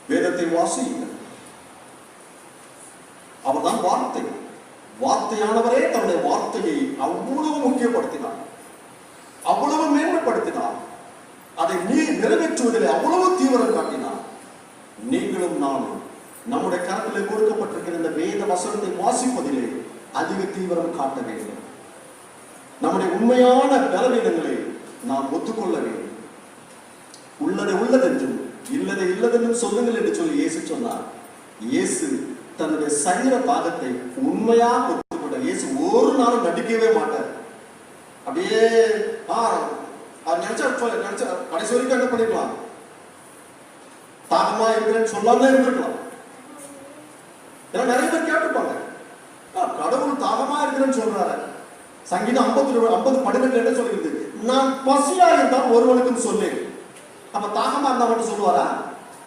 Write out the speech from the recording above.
வேதத்தை வாசியுங்கள். அவர்தான் வார்த்தை. வார்த்தையானவரே தன்னுடைய வார்த்தையை அவ்வளவு முக்கியப்படுத்தினார், அவ்வளவு மேன்மைப்படுத்தினார். அதை நிறைவேற்றுவதில் அவ்வளவு தீவிரம் காட்டினார். நீங்களும் நானும் நம்முடைய கரத்தில் கொடுக்கப்பட்டிருக்கிற இந்த வேத வசனத்தை வாசிப்பதிலே அதிக தீவிரம் காட்ட வேண்டும். நம்முடைய உண்மையான பலவீனங்களை நாம் ஒத்துக்கொள்ள வேண்டும். உள்ளதை உள்ளதென்றும் இல்லதை இல்லதென்றும் சொல்லுங்கள் என்று சொல்லி இயேசு சொன்னார். இயேசு தன்னுடைய சரீர பாகத்தை உண்மையாக ஒத்துக்கொண்டார். இயேசு ஒரு நாளும் நடிக்கவே மாட்டார். அப்படியே நினைச்சா கடைசி வரைக்கும் என்ன பண்ணிக்கலாம், தாகமா இருக்கிறேன்னு சொல்லாமலே இருந்திருக்கலாம். ஏன்னா நிறைய பேர் கேட்டிருப்பாங்க, கடவுள் தாகமா இருக்கிறேன்னு சொல்றாரு. சங்கீதம் 50:12 என்ன சொல்லிருக்கு, நான் பசியா இருந்தால் ஒருவனுக்கும் சொன்னேன். அப்ப தாகமா இருந்தா மட்டும் சொல்லுவாரா?